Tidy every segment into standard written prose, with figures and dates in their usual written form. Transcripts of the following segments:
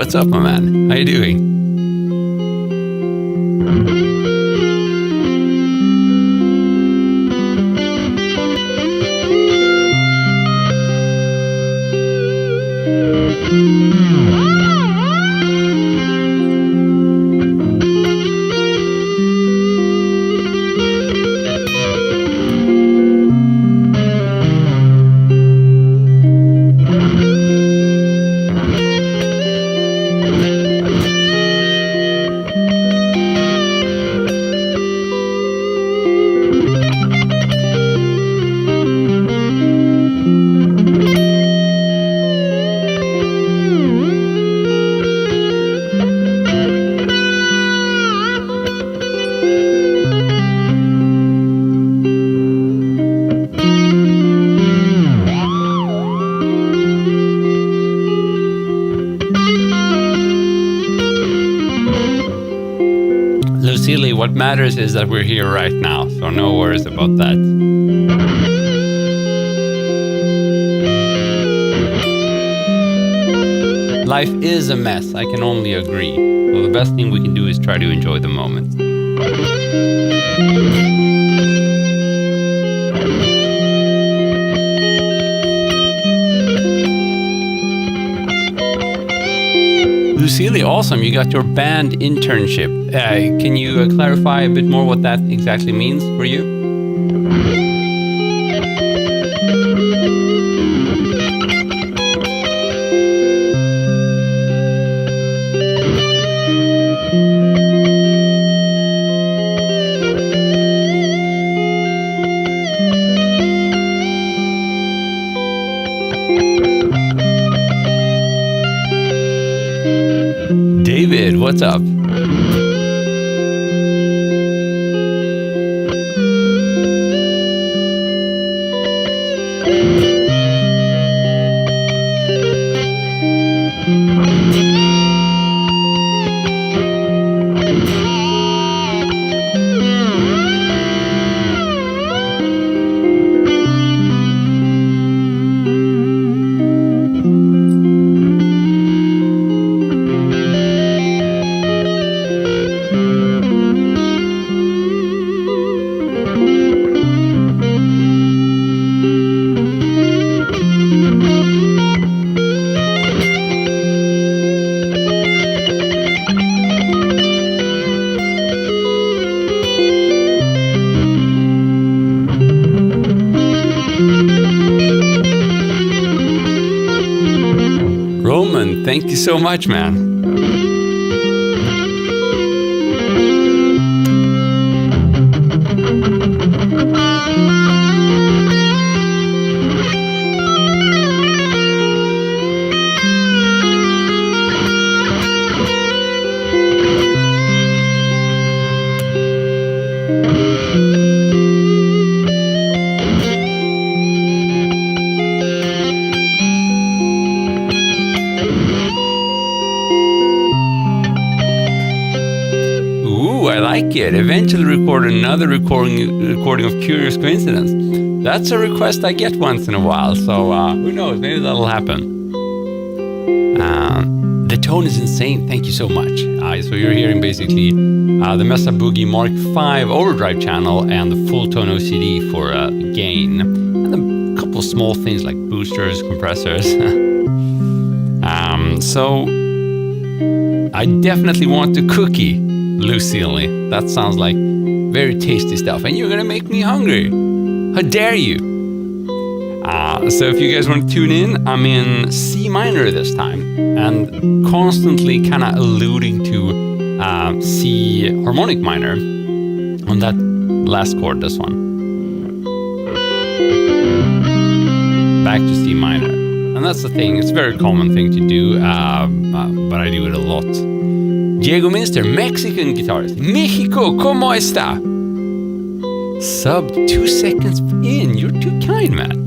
what's up, my man? How you doing? Lucille, what matters is that we're here right now, so no worries about that. Life is a mess, I can only agree. So the best thing we can do is try to enjoy the moment. Lucille, awesome. You got your band internship. Can you clarify a bit more what that exactly means for you? David, what's up? Roman, thank you so much, man. I like it. Eventually record another recording of Curious Coincidence. That's a request I get once in a while, so who knows, maybe that'll happen. The tone is insane, thank you so much. So you're hearing basically the Mesa Boogie Mark V overdrive channel and the full tone OCD for gain. And a couple of small things like boosters, compressors. So I definitely want the cookie, Lucille. That sounds like very tasty stuff, and you're gonna make me hungry. How dare you? So if you guys want to tune in, I'm in C minor this time, and constantly kind of alluding to C harmonic minor on that last chord, this one. Back to C minor. And that's the thing, it's a very common thing to do, but I do it a lot. Diego Minster, Mexican guitarist. Mexico, ¿cómo está? Sub 2 seconds in, you're too kind, man.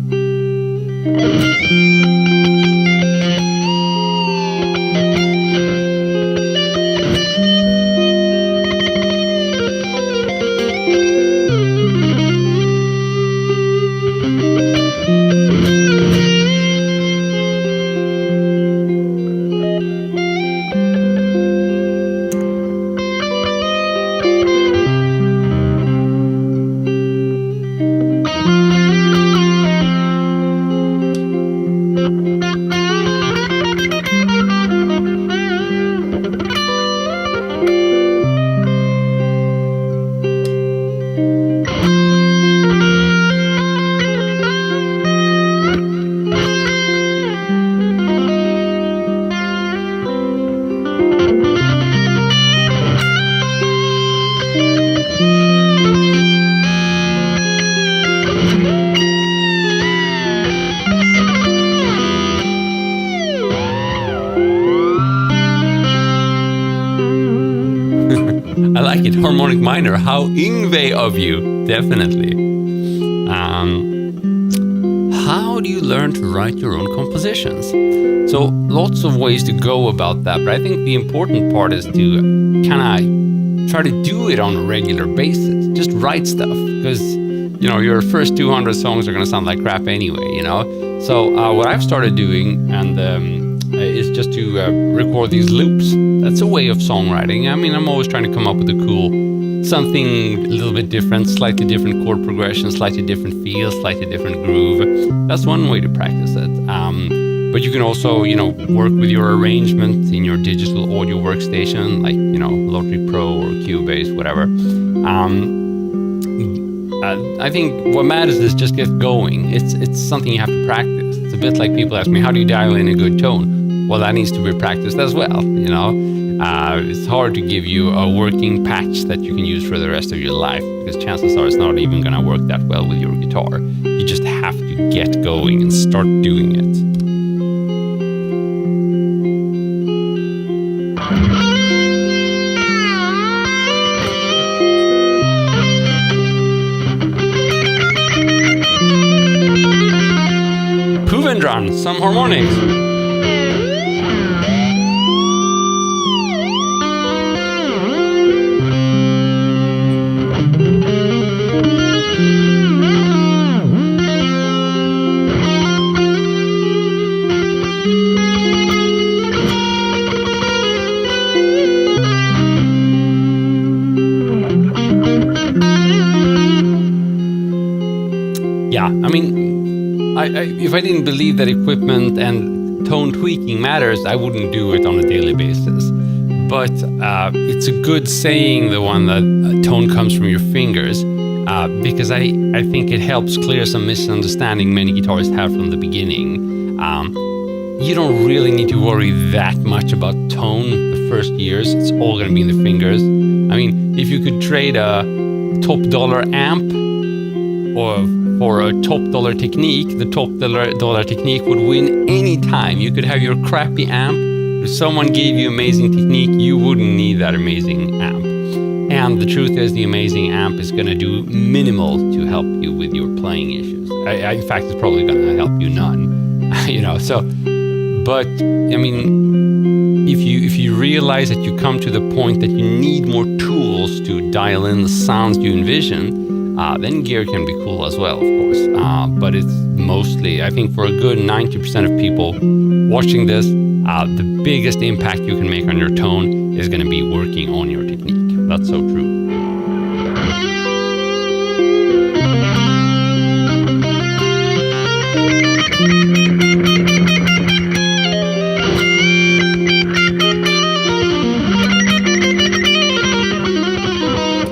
I like it. Harmonic minor. How Yngve of you. Definitely. How do you learn to write your own compositions? So lots of ways to go about that, but I think the important part is to kind of try to do it on a regular basis. Just write stuff, because your first 200 songs are going to sound like crap anyway. So what I've started doing is just to record these loops. That's a way of songwriting. I mean, I'm always trying to come up with something a little bit different, slightly different chord progression, slightly different feel, slightly different groove. That's one way to practice it. But you can also, work with your arrangement in your digital audio workstation, like, Logic Pro or Cubase, whatever. I think what matters is just get going. It's something you have to practice. It's a bit like people ask me, how do you dial in a good tone? Well, that needs to be practiced as well, It's hard to give you a working patch that you can use for the rest of your life, because chances are it's not even going to work that well with your guitar. You just have to get going and start doing it. Puvendran, some harmonics. Yeah, I mean, if I didn't believe that equipment and tone tweaking matters, I wouldn't do it on a daily basis. But it's a good saying, the one that tone comes from your fingers, because I think it helps clear some misunderstanding many guitarists have from the beginning. You don't really need to worry that much about tone the first years. It's all going to be in the fingers. I mean, if you could trade a top dollar amp for a top dollar technique, the top dollar technique would win any time. You could have your crappy amp. If someone gave you amazing technique, you wouldn't need that amazing amp. And the truth is, the amazing amp is going to do minimal to help you with your playing issues. In fact, it's probably going to help you none. But I mean, if you realize that you come to the point that you need more tools to dial in the sounds you envision, then gear can be cool as well, of course. But it's mostly, I think, for a good 90% of people watching this, the biggest impact you can make on your tone is going to be working on your technique. That's so true.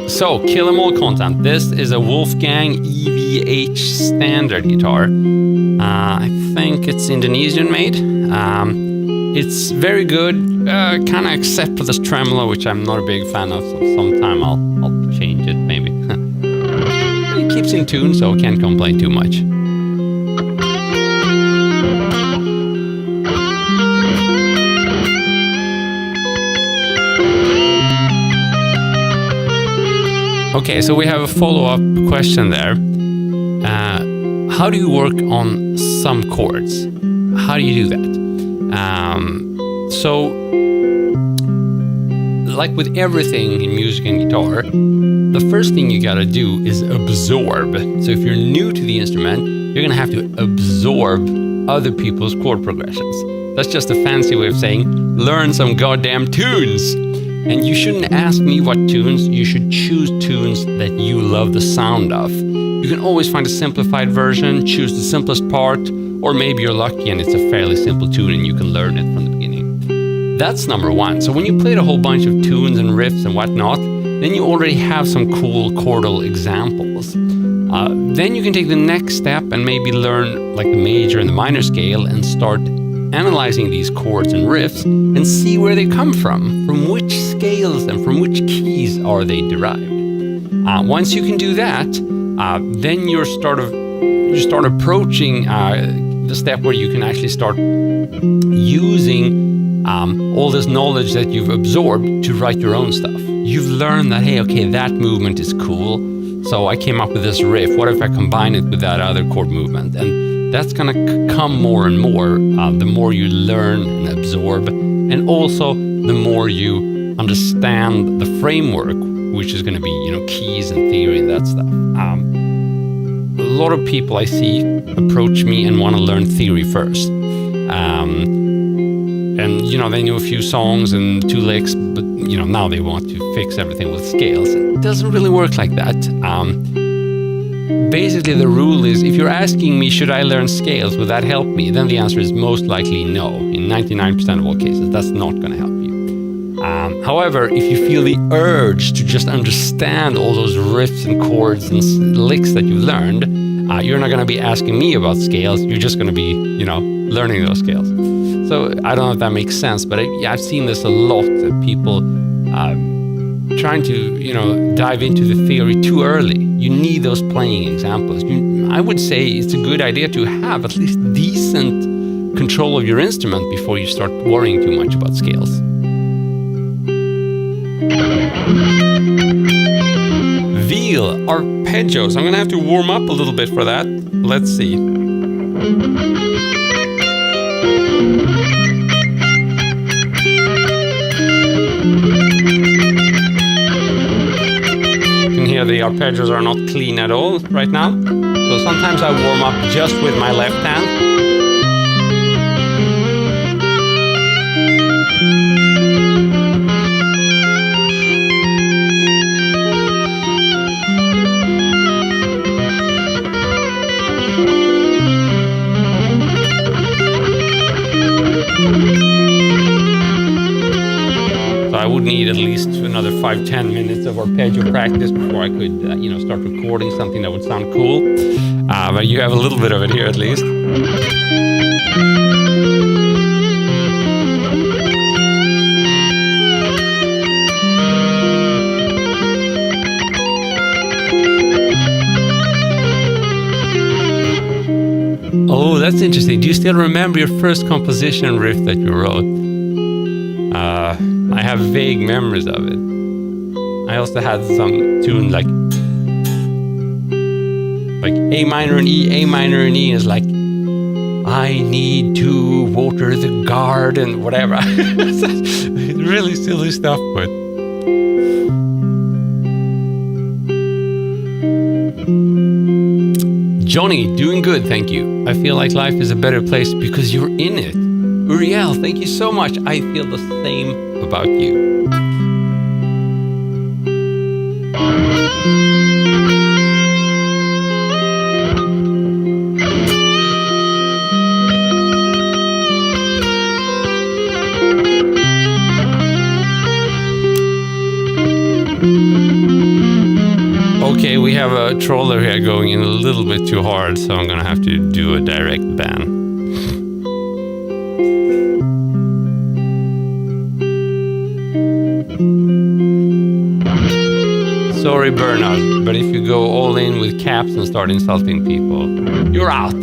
So, Kill 'Em All content. This is a Wolfgang EVH standard guitar. I think it's Indonesian made. It's very good, kind of except for this tremolo, which I'm not a big fan of, so sometime I'll change it, maybe. It keeps in tune, so I can't complain too much. Okay, so we have a follow-up question there. How do you work on some chords? How do you do that? So, like with everything in music and guitar, the first thing you gotta do is absorb. So if you're new to the instrument, you're gonna have to absorb other people's chord progressions. That's just a fancy way of saying, learn some goddamn tunes. And you shouldn't ask me what tunes, you should choose tunes that you love the sound of. You can always find a simplified version, choose the simplest part, or maybe you're lucky and it's a fairly simple tune and you can learn it from the beginning. That's number one. So when you played a whole bunch of tunes and riffs and whatnot, then you already have some cool chordal examples. Then you can take the next step and maybe learn like the major and the minor scale and start analyzing these chords and riffs and see where they come from which scales and from which keys are they derived. Once you can do that, then you start approaching the step where you can actually start using all this knowledge that you've absorbed to write your own stuff. You've learned that, hey, okay, that movement is cool, so I came up with this riff. What if I combine it with that other chord movement? And that's going to come more and more the more you learn and absorb, and also the more you understand the framework, which is going to be, keys and theory and that stuff. A lot of people I see approach me and want to learn theory first. They know a few songs and 2 licks, but, now they want to fix everything with scales. It doesn't really work like that. Basically, the rule is, if you're asking me, should I learn scales? Will that help me? Then the answer is most likely no. In 99% of all cases, that's not going to help you. However, if you feel the urge to just understand all those riffs and chords and licks that you've learned, you're not going to be asking me about scales. You're just going to be, learning those scales. So I don't know if that makes sense, but I've seen this a lot, that people trying to, dive into the theory too early. You need those playing examples. I would say it's a good idea to have at least decent control of your instrument before you start worrying too much about scales. Veal, arpeggios. I'm going to have to warm up a little bit for that. Let's see. You can hear the arpeggios are not clean at all right now. So sometimes I warm up just with my left hand. I would need at least another 5-10 minutes of arpeggio practice before I could, start recording something that would sound cool. But you have a little bit of it here at least. Oh, that's interesting. Do you still remember your first composition riff that you wrote? I have vague memories of it. I also had some tune like A minor and E is like, I need to water the garden, whatever. It's really silly stuff, but Johnny, doing good, thank you. I feel like life is a better place because you're in it. Uriel, thank you so much. I feel the same about you. Okay, we have a troller here going in a little bit too hard, so I'm gonna have to do a direct ban. Sorry, Bernard, but if you go all in with caps and start insulting people, you're out.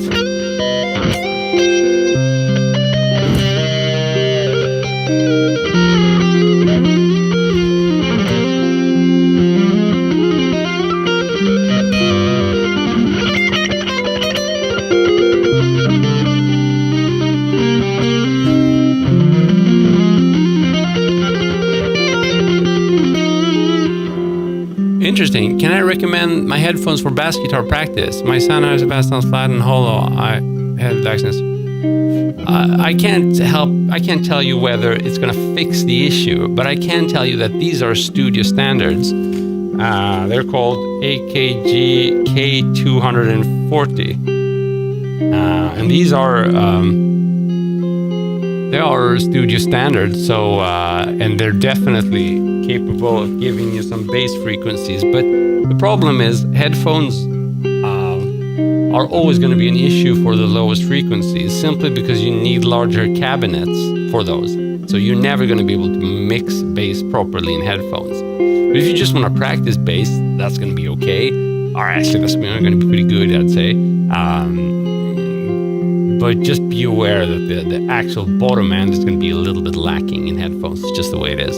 Interesting. Can I recommend my headphones for bass guitar practice? My Sennheiser bass sounds flat and hollow. I had laxness. I can't tell you whether it's going to fix the issue, but I can tell you that these are studio standards. They're called AKG K240, and these are they are studio standards. So and they're definitely capable of giving you some bass frequencies, but the problem is headphones are always going to be an issue for the lowest frequencies, simply because you need larger cabinets for those. So you're never going to be able to mix bass properly in headphones. But if you just want to practice bass, that's going to be okay. Or actually, that's going to be pretty good, I'd say. But just be aware that the actual bottom end is going to be a little bit lacking in headphones. It's just the way it is.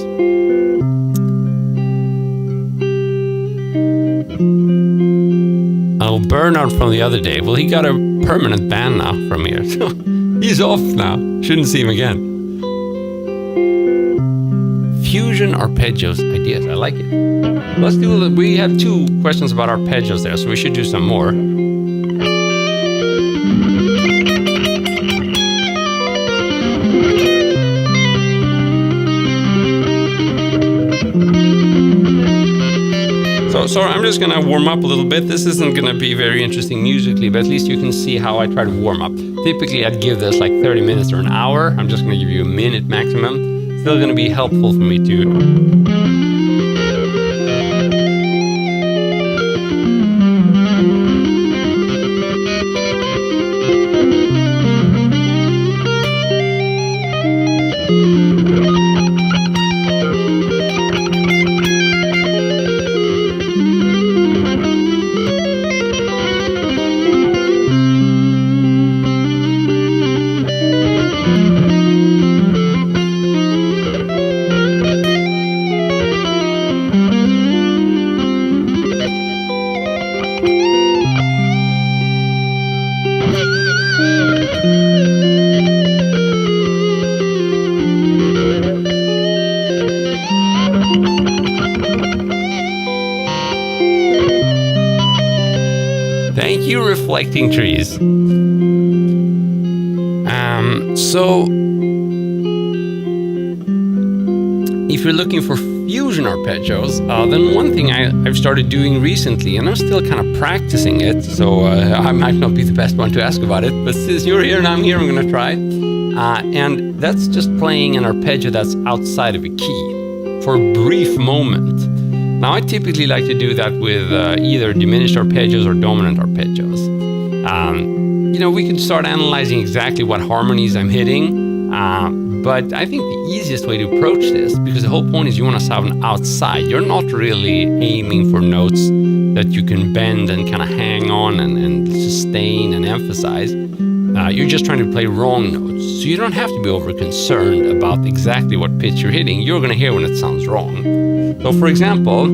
Oh, Bernard from the other day. Well, he got a permanent ban now from here. So he's off now. Shouldn't see him again. Fusion arpeggios ideas. I like it. Let's do. We have 2 questions about arpeggios there, so we should do some more. So I'm just gonna warm up a little bit. This isn't gonna be very interesting musically, but at least you can see how I try to warm up. Typically I'd give this like 30 minutes or an hour. I'm just gonna give you a minute maximum. Still gonna be helpful for me to reflecting trees. So if you're looking for fusion arpeggios, then one thing I've started doing recently, and I'm still kind of practicing it, so I might not be the best one to ask about it, but since you're here and I'm here, I'm going to try. And that's just playing an arpeggio that's outside of a key for a brief moment. Now, I typically like to do that with either diminished arpeggios or dominant arpeggios. We can start analyzing exactly what harmonies I'm hitting, but I think the easiest way to approach this, because the whole point is you want to sound outside. You're not really aiming for notes that you can bend and kind of hang on and sustain and emphasize. You're just trying to play wrong notes. So you don't have to be over concerned about exactly what pitch you're hitting. You're going to hear when it sounds wrong. So for example,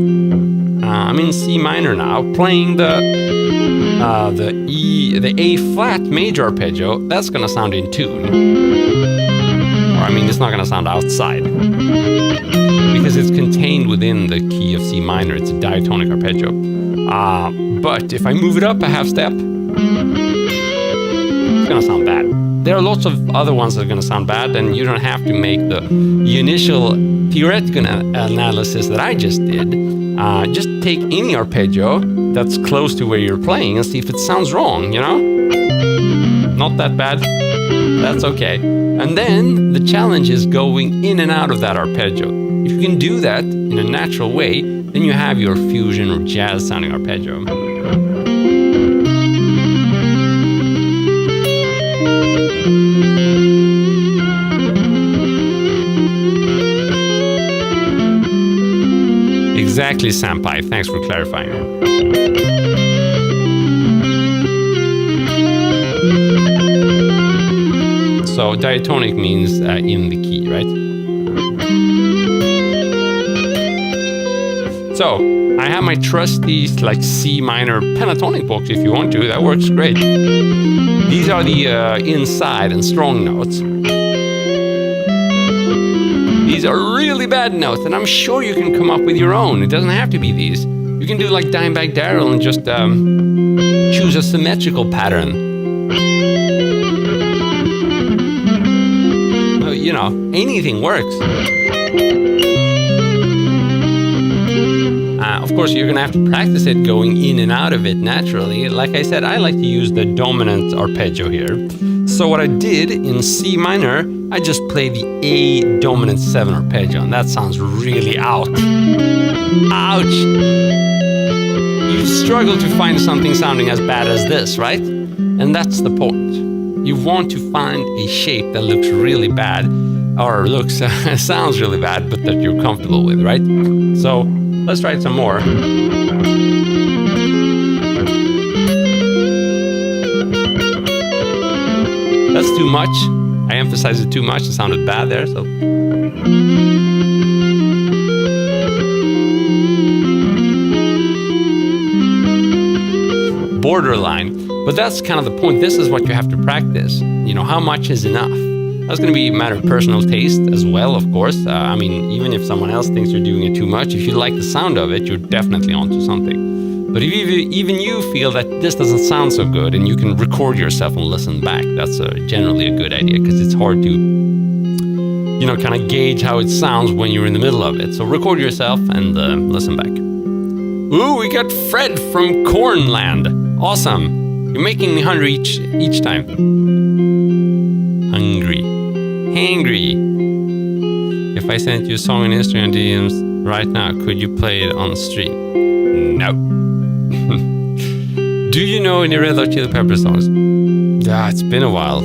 I'm in C minor now, playing the A flat major arpeggio. That's going to sound in tune. Or it's not going to sound outside. Because it's contained within the key of C minor. It's a diatonic arpeggio. But if I move it up a half step, it's going to sound bad. There are lots of other ones that are going to sound bad, and you don't have to make the initial theoretical analysis that I just did. Just take any arpeggio that's close to where you're playing and see if it sounds wrong, Not that bad. That's okay. And then the challenge is going in and out of that arpeggio. If you can do that in a natural way, then you have your fusion or jazz sounding arpeggio. Exactly, Sampai. Thanks for clarifying. So diatonic means in the key, right? So I have my trusty C minor pentatonic box if you want to. That works great. These are the inside and strong notes. These are really bad notes, and I'm sure you can come up with your own. It doesn't have to be these. You can do like Dimebag Darrell and just choose a symmetrical pattern. Anything works. Of course, you're going to have to practice it going in and out of it naturally. Like I said, I like to use the dominant arpeggio here. So what I did in C minor, I just played the A dominant 7 arpeggio, and that sounds really out. Ouch! You struggle to find something sounding as bad as this, right? And that's the point. You want to find a shape that looks really bad, or sounds really bad, but that you're comfortable with, right? So Let's try it some more. That's too much. I emphasized it too much. It sounded bad there, so. Borderline. But that's kind of the point. This is what you have to practice. You know, how much is enough? That's going to be a matter of personal taste as well, of course. I mean, even if someone else thinks you're doing it too much, if you like the sound of it, you're definitely onto something. But if even you feel that this doesn't sound so good, and you can record yourself and listen back, that's generally a good idea, because it's hard to, you know, kind of gauge how it sounds when you're in the middle of it. So record yourself and listen back. Ooh, we got Fred from Cornland. Awesome. You're making me hungry each time. Hangry. If I sent you a song in Instagram DMs right now, could you play it on stream? No. Do you know any Red Hot Chili Peppers songs? Yeah, it's been a while.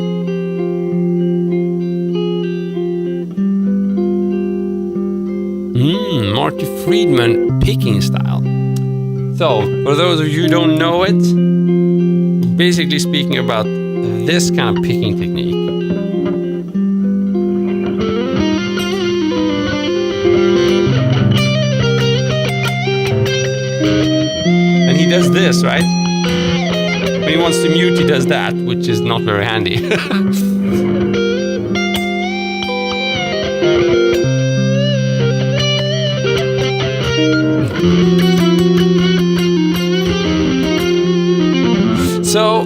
Marty Friedman picking style. So, for those of you who don't know it, basically speaking about this kind of picking technique. And he does this, right? When he wants to mute, he does that, which is not very handy. So,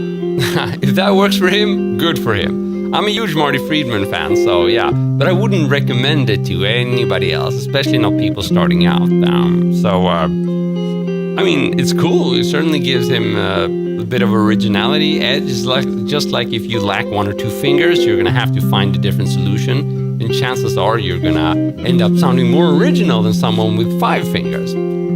if that works for him, good for him. I'm a huge Marty Friedman fan, so yeah, but I wouldn't recommend it to anybody else, especially not people starting out. I mean, it's cool. It certainly gives him a bit of originality, edge. Just like if you lack one or two fingers, you're gonna have to find a different solution, and chances are you're gonna end up sounding more original than someone with 5 fingers.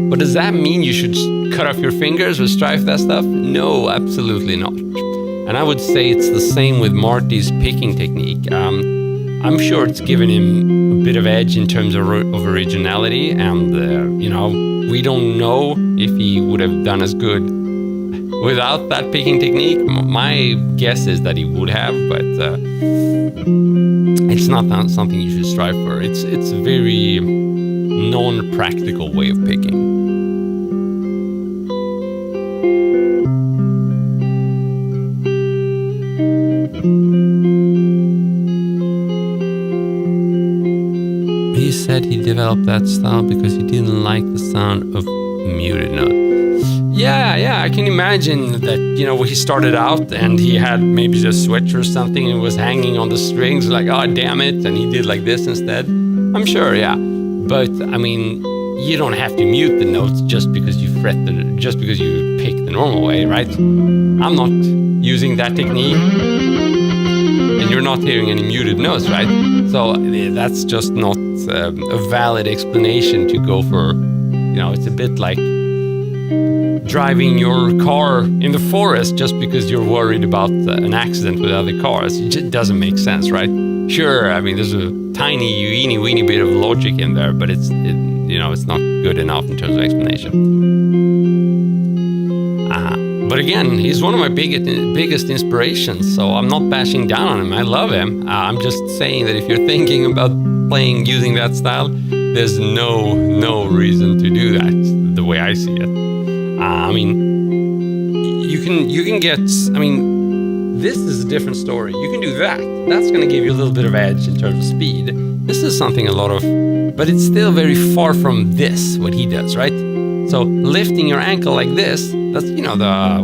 But does that mean you should cut off your fingers or strife that stuff? No, absolutely not. And I would say it's the same with Marty's picking technique. I'm sure it's given him a bit of edge in terms of originality, and you know, we don't know if he would have done as good without that picking technique. My guess is that he would have, but it's not something you should strive for. It's a very non-practical way of picking. He said he developed that style because he didn't like the sound of muted notes. Yeah, I can imagine that, you know, he started out and he had maybe a switch or something and was hanging on the strings like, oh, damn it, and he did like this instead. I'm sure, yeah. But, I mean, you don't have to mute the notes just because you just because you pick the normal way, right? I'm not using that technique, and you're not hearing any muted notes, right? So that's just not a valid explanation to go for, you know, it's a bit like driving your car in the forest just because you're worried about an accident with other cars. It just doesn't make sense, right? Sure, I mean, there's a tiny, weeny bit of logic in there, but it's not good enough in terms of explanation. But again, he's one of my biggest inspirations, so I'm not bashing down on him. I love him. I'm just saying that if you're thinking about using that style, there's no reason to do that, the way I see it. I mean, you can get, I mean, this is a different story. You can do that. That's going to give you a little bit of edge in terms of speed. This is something but it's still very far from this, what he does, right? So lifting your ankle like this, that's, you know,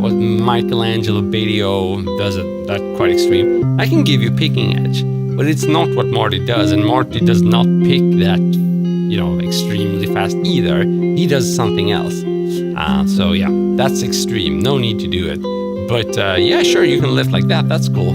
what Michelangelo Badio does that quite extreme. I can give you picking edge, but it's not what Marty does, and Marty does not pick that, you know, extremely fast either. He does something else. So yeah, that's extreme. No need to do it. But yeah, sure, you can lift like that. That's cool.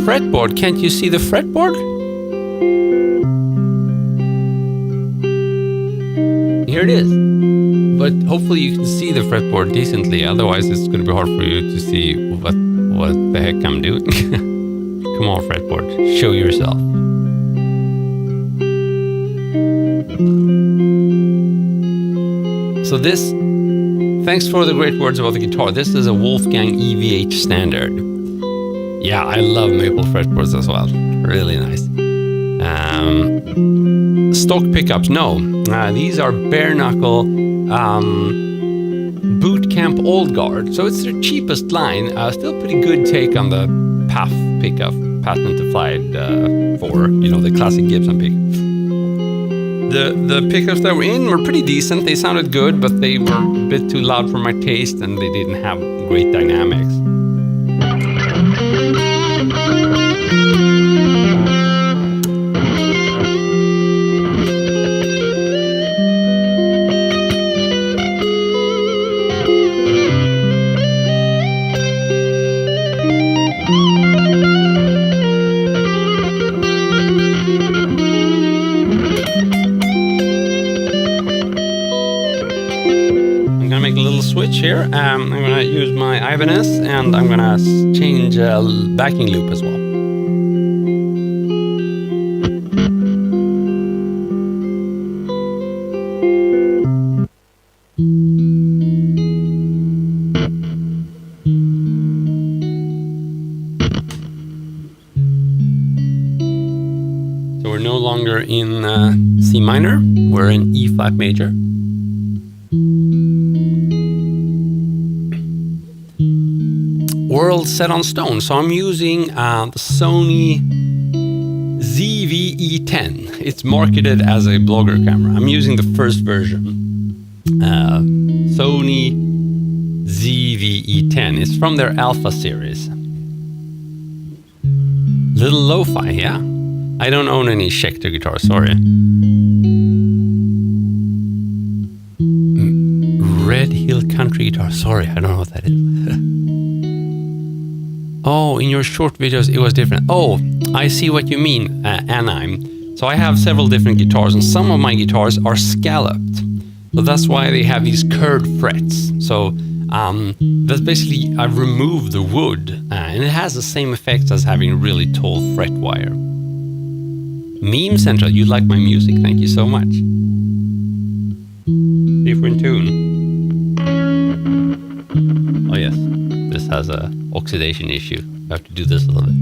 Fretboard. Can't you see the fretboard? Here it is. But hopefully you can see the fretboard decently. Otherwise, it's going to be hard for you to see what the heck I'm doing. Come on, fretboard. Show yourself. So this, thanks for the great words about the guitar. This is a Wolfgang EVH standard. Yeah, I love maple fretboards as well. Really nice. Stock pickups, no. These are bare knuckle boot camp old guard. So it's their cheapest line. Still pretty good take on the PAF pickup, patent applied for, the classic Gibson pickup. The pickups that were in were pretty decent. They sounded good, but they were a bit too loud for my taste and they didn't have great dynamics. Switch here. I'm going to use my Ibanez and I'm going to change backing loop as well. So we're no longer in C minor, we're in E flat major. World set on stone. So I'm using the Sony ZV-E10. It's marketed as a blogger camera. I'm using the first version. Sony ZV-E10. It's from their Alpha series. Little lo-fi, yeah. I don't own any Schecter guitars, sorry. Red Hill Country guitar. Sorry, I don't know what that is. Oh, in your short videos it was different. Oh, I see what you mean, Anheim. So I have several different guitars and some of my guitars are scalloped. So that's why they have these curved frets. So that's basically, I've removed the wood and it has the same effect as having a really tall fret wire. Meme Central, you like my music, thank you so much. See if we're in tune. Oh yes, this has a oxidation issue. I have to do this a little bit.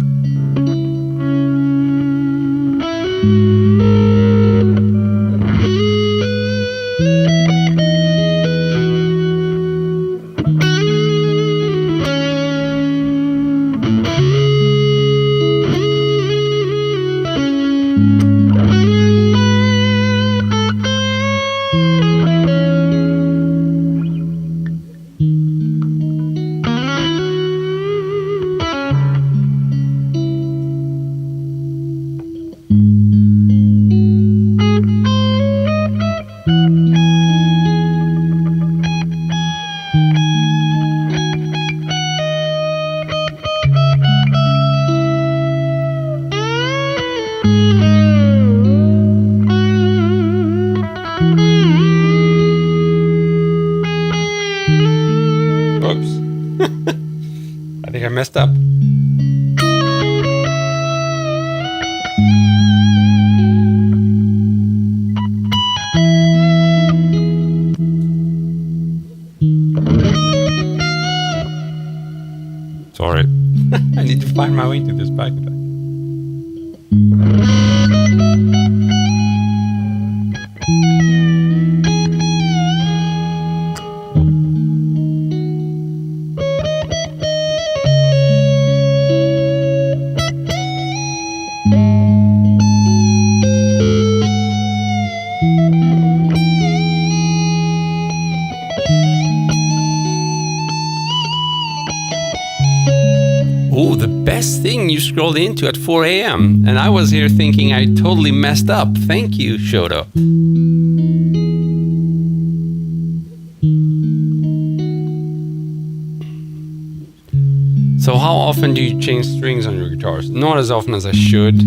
I think I messed up. Sorry. I need to find my way to this back track. best thing you scrolled into at 4 a.m. And I was here thinking I totally messed up. Thank you, Shoto. So how often do you change strings on your guitars? Not as often as I should.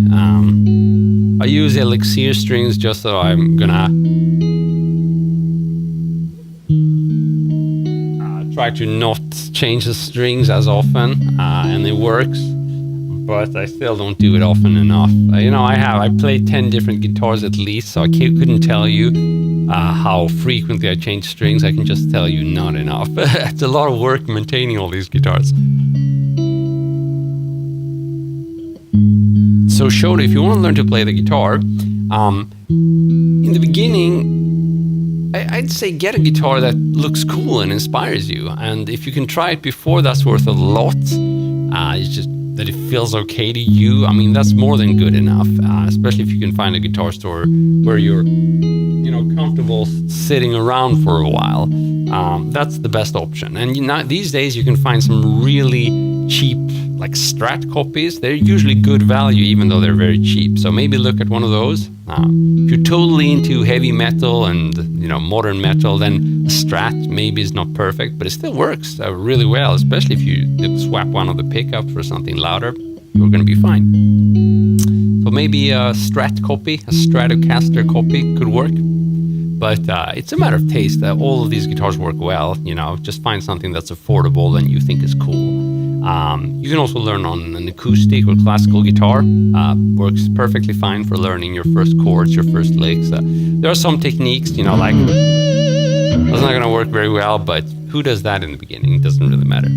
I use elixir strings just so I'm gonna try to not change the strings as often, and it works, but I still don't do it often enough. I play 10 different guitars at least, so I couldn't tell you how frequently I change strings. I can just tell you not enough. It's a lot of work maintaining all these guitars. So Shoto, if you want to learn to play the guitar, in the beginning, I'd say get a guitar that looks cool and inspires you. And if you can try it before, that's worth a lot. It's just that it feels okay to you. I mean, that's more than good enough, especially if you can find a guitar store where you're comfortable sitting around for a while. That's the best option. And these days you can find some really cheap like Strat copies. They're usually good value even though they're very cheap, so maybe look at one of those. If you're totally into heavy metal and modern metal, then a Strat maybe is not perfect, but it still works really well, especially if you swap one of the pickups for something louder. You're going to be fine. So maybe a Strat copy, a Stratocaster copy could work, but it's a matter of taste. All of these guitars work well. Just find something that's affordable and you think is cool. You can also learn on an acoustic or classical guitar. Works perfectly fine for learning your first chords, your first licks. There are some techniques, like that's not going to work very well, but who does that in the beginning? It doesn't really matter.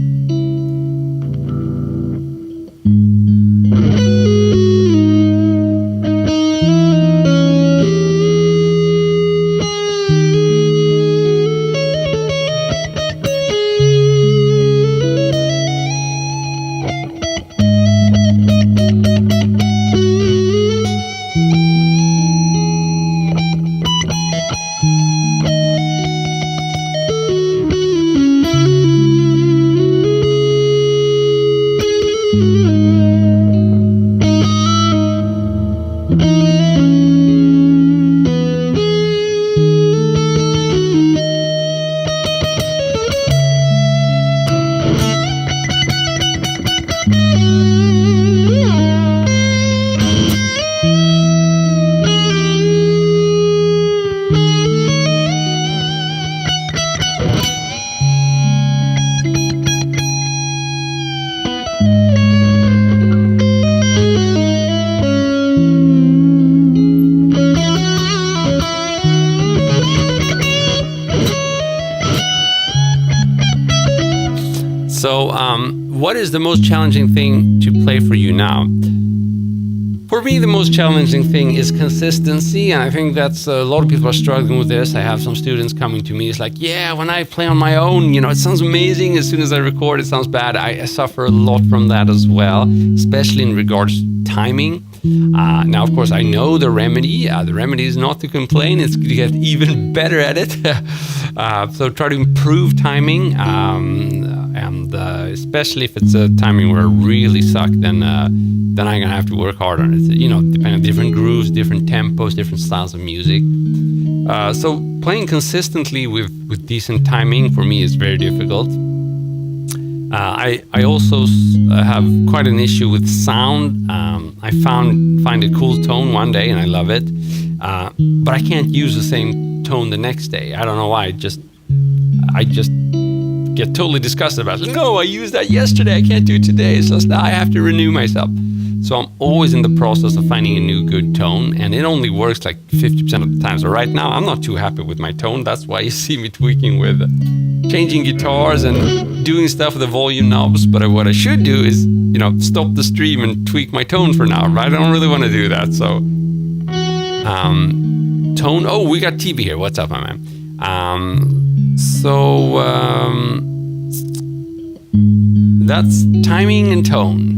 So, what is the most challenging thing to play for you now? For me, the most challenging thing is consistency, and I think that's a lot of people are struggling with this. I have some students coming to me. It's like, yeah, when I play on my own, it sounds amazing. As soon as I record, it sounds bad. I suffer a lot from that as well, especially in regards to timing. Now, of course, I know the remedy. The remedy is not to complain. It's to get even better at it. So try to improve timing, and especially if it's a timing where I really suck, then I'm gonna have to work hard on it. Depending on different grooves, different tempos, different styles of music. So playing consistently with decent timing for me is very difficult. I also have quite an issue with sound. I find a cool tone one day and I love it, but I can't use the same tone the next day. I don't know why. I just get totally disgusted about it. No, I used that yesterday. I can't do it today. So I have to renew myself. So I'm always in the process of finding a new good tone, and it only works like 50% of the time. So right now, I'm not too happy with my tone. That's why you see me tweaking with changing guitars and doing stuff with the volume knobs. But what I should do is, stop the stream and tweak my tone for now. Right? I don't really want to do that. So, tone. Oh, we got TB here. What's up, my man? That's timing and tone.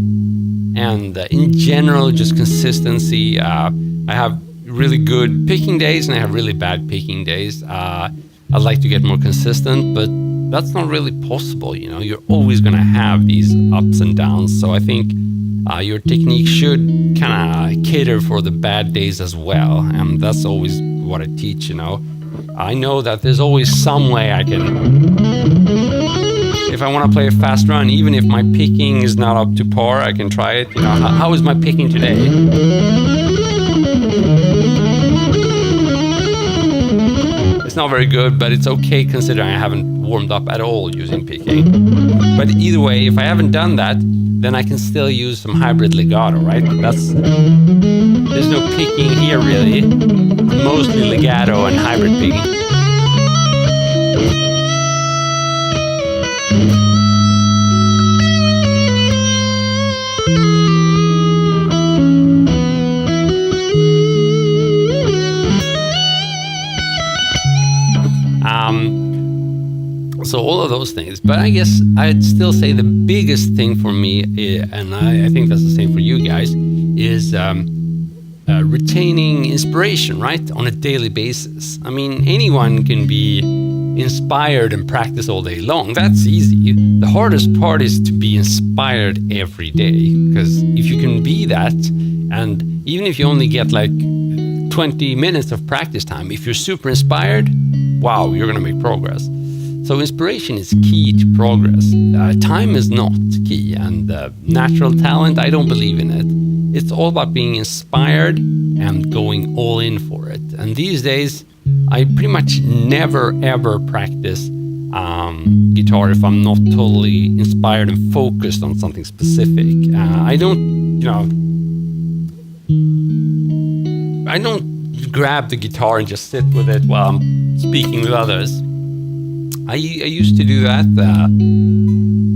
And in general, just consistency. I have really good picking days and I have really bad picking days. I'd like to get more consistent, but that's not really possible. You're always going to have these ups and downs. So I think Your technique should kind of cater for the bad days as well, and that's always what I teach. I know that there's always some way I can. If I want to play a fast run, even if my picking is not up to par, I can try it. How is my picking today? It's not very good, but it's okay considering I haven't warmed up at all using picking. But either way, if I haven't done that, then I can still use some hybrid legato, right? There's no picking here really. Mostly legato and hybrid picking. So all of those things, but I guess I'd still say the biggest thing for me, and I think that's the same for you guys, is retaining inspiration, right, on a daily basis. I mean, anyone can be inspired and practice all day long. That's easy. The hardest part is to be inspired every day, because if you can be that, and even if you only get like 20 minutes of practice time, if you're super inspired, wow, you're going to make progress. So inspiration is key to progress. Time is not key, and natural talent, I don't believe in it. It's all about being inspired and going all in for it. And these days, I pretty much never ever practice guitar if I'm not totally inspired and focused on something specific. I don't grab the guitar and just sit with it while I'm speaking with others. I used to do that.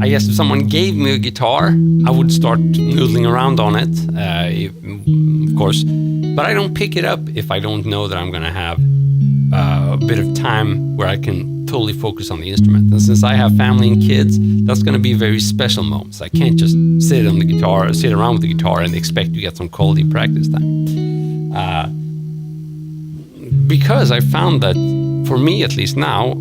I guess if someone gave me a guitar, I would start noodling around on it, of course. But I don't pick it up if I don't know that I'm going to have a bit of time where I can totally focus on the instrument. And since I have family and kids, that's going to be very special moments. I can't just sit around with the guitar and expect to get some quality practice time. Because I found that, for me at least now,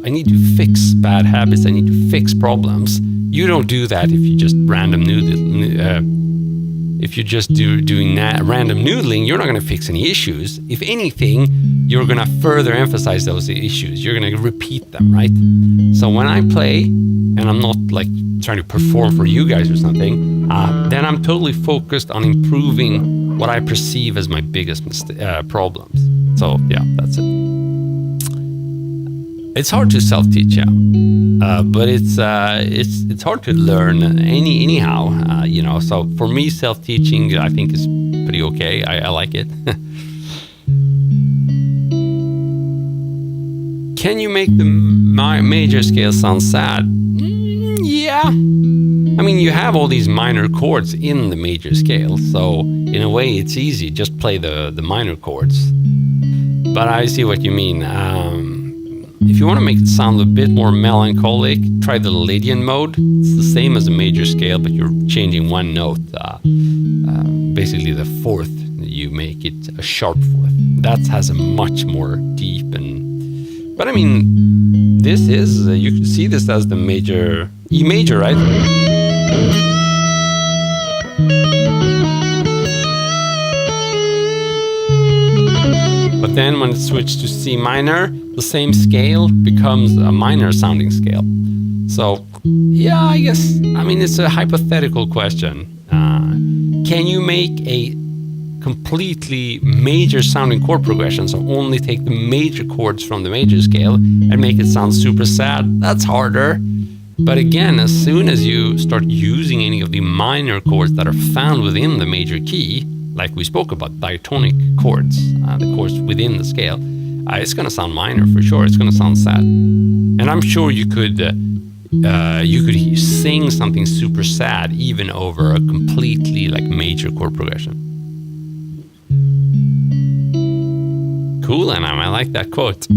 I need to fix bad habits. I need to fix problems. You don't do that if you just random noodle. If you're just doing random noodling, you're not going to fix any issues. If anything, you're going to further emphasize those issues. You're going to repeat them, right? So when I play, and I'm not like trying to perform for you guys or something, then I'm totally focused on improving what I perceive as my biggest problems. So yeah, that's it. It's hard to self-teach, but it's hard to learn anyhow. So for me, self-teaching I think is pretty okay. I like it. Can you make the major scale sound sad? Yeah. I mean, you have all these minor chords in the major scale, so in a way it's easy. Just play the minor chords. But I see what you mean. If you want to make it sound a bit more melancholic, try the Lydian mode. It's the same as a major scale, but you're changing one note. Basically the fourth, you make it a sharp fourth. That has a much more deep but I mean, this is, you can see this as the major, E major, right? But then when it switched to C minor, the same scale becomes a minor sounding scale. So, yeah, I guess, I mean, it's a hypothetical question. Can you make a completely major sounding chord progression, so only take the major chords from the major scale and make it sound super sad? That's harder. But again, as soon as you start using any of the minor chords that are found within the major key, like we spoke about, diatonic chords, the chords within the scale, it's going to sound minor for sure. It's going to sound sad. And I'm sure you could sing something super sad even over a completely like major chord progression. Cool, and I like that quote.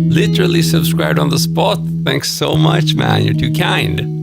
literally subscribed on the spot. Thanks so much, man. You're too kind.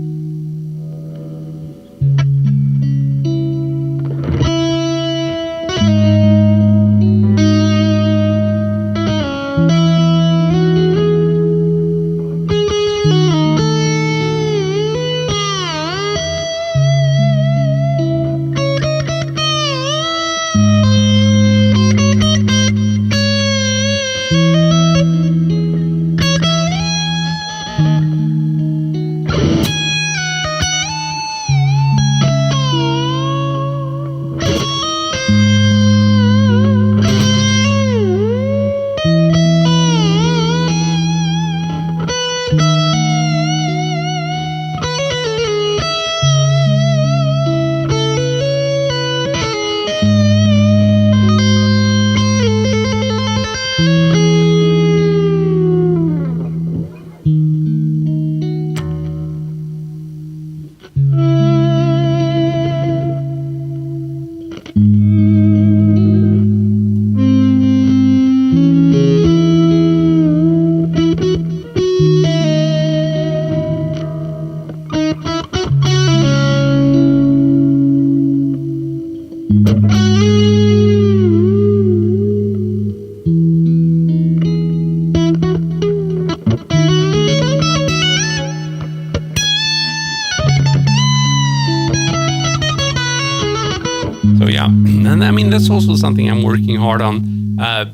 So yeah, and I mean, that's also something I'm working hard on.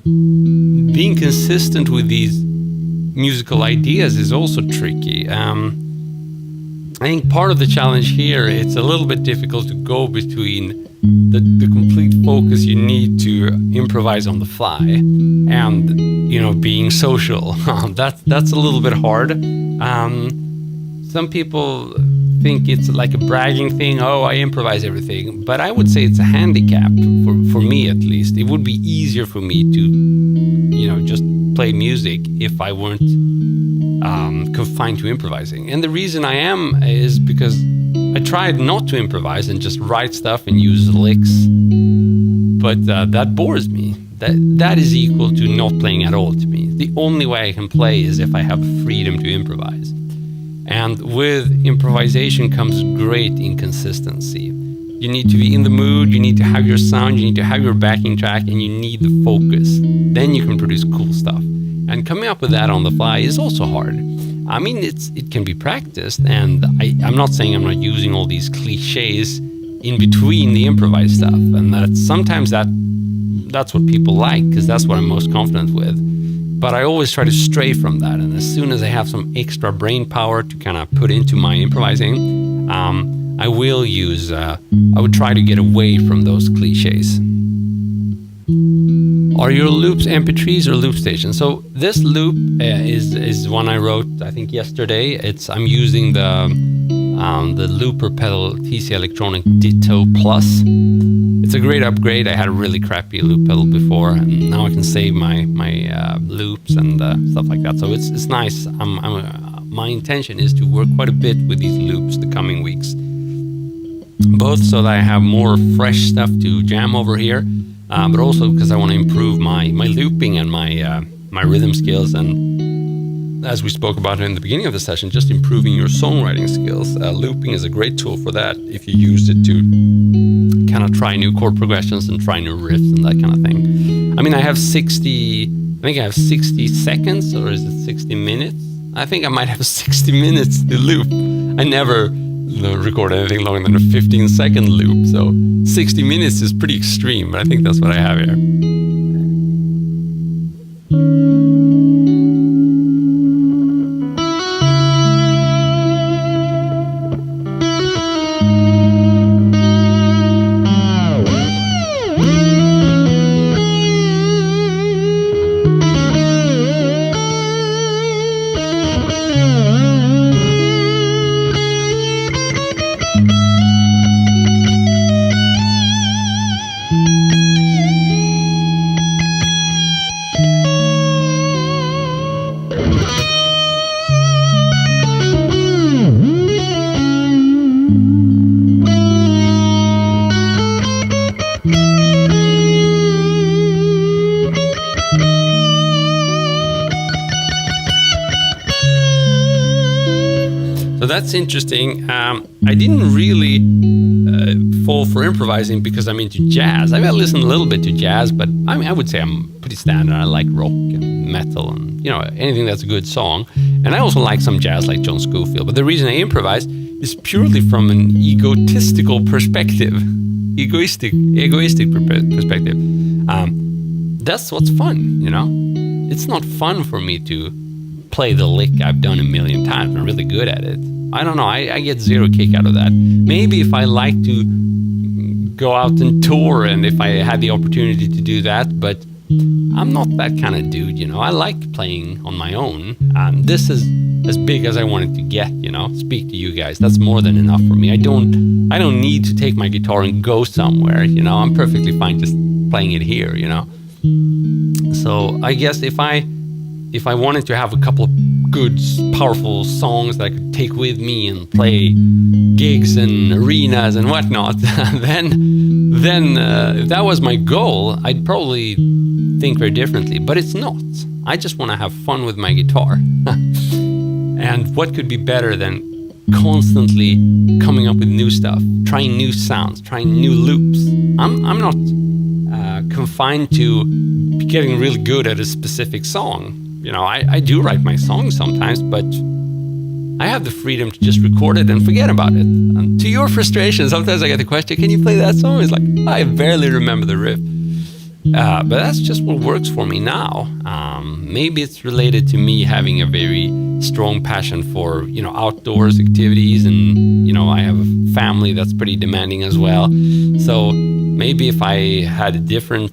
Being consistent with these musical ideas is also tricky. I think part of the challenge here, it's a little bit difficult to go between the complete focus you need to improvise on the fly and, you know, being social. That's a little bit hard. Some people think it's like a bragging thing. Oh, I improvise everything. But I would say it's a handicap for me, at least. It would be easier for me to, you know, just play music if I weren't confined to improvising. And the reason I am is because I tried not to improvise and just write stuff and use licks. But that bores me. That is equal to not playing at all to me. The only way I can play is if I have freedom to improvise. And with improvisation comes great inconsistency. You need to be in the mood, you need to have your sound, you need to have your backing track, and you need the focus. Then you can produce cool stuff. And coming up with that on the fly is also hard. I mean, it can be practiced, and I'm not saying I'm not using all these cliches in between the improvised stuff. And sometimes that's what people like, because that's what I'm most confident with. But I always try to stray from that. And as soon as I have some extra brain power to kind of put into my improvising, I would try to get away from those cliches. Are your loops MP3s or loop stations? So this loop is one I wrote, I think yesterday. I'm using the looper pedal TC Electronic Ditto Plus. It's a great upgrade. I had a really crappy loop pedal before, and now I can save my loops and stuff like that. So it's nice. My intention is to work quite a bit with these loops the coming weeks, both so that I have more fresh stuff to jam over here, but also because I want to improve my looping and my rhythm skills. And as we spoke about in the beginning of the session, just improving your songwriting skills. Looping is a great tool for that if you use it to kind of try new chord progressions and try new riffs and that kind of thing. I mean, I have 60 seconds, or is it 60 minutes? I think I might have 60 minutes to loop. I never record anything longer than a 15-second loop, so 60 minutes is pretty extreme, but I think that's what I have here. So that's interesting. I didn't really fall for improvising because I'm into jazz. I've listened a little bit to jazz, but I mean, I would say I'm pretty standard. I like rock and metal and, anything that's a good song. And I also like some jazz like John Scofield. But the reason I improvise is purely from an egotistical perspective. Egoistic perspective. That's what's fun, It's not fun for me to play the lick I've done a million times. I'm really good at it. I don't know. I get zero kick out of that. Maybe if I like to go out and tour and if I had the opportunity to do that, but I'm not that kind of dude, I like playing on my own. This is as big as I wanted to get, speak to you guys. That's more than enough for me. I don't need to take my guitar and go somewhere, I'm perfectly fine just playing it here, So I guess if I wanted to have a couple of good, powerful songs that I could take with me and play gigs and arenas and whatnot, then if that was my goal, I'd probably think very differently. But it's not. I just want to have fun with my guitar. And what could be better than constantly coming up with new stuff, trying new sounds, trying new loops? I'm not confined to getting really good at a specific song. I do write my songs sometimes, but I have the freedom to just record it and forget about it. And to your frustration, sometimes I get the question, can you play that song? It's like, I barely remember the riff. But that's just what works for me now. Maybe it's related to me having a very strong passion for, outdoors activities. And, I have a family that's pretty demanding as well. So maybe if I had different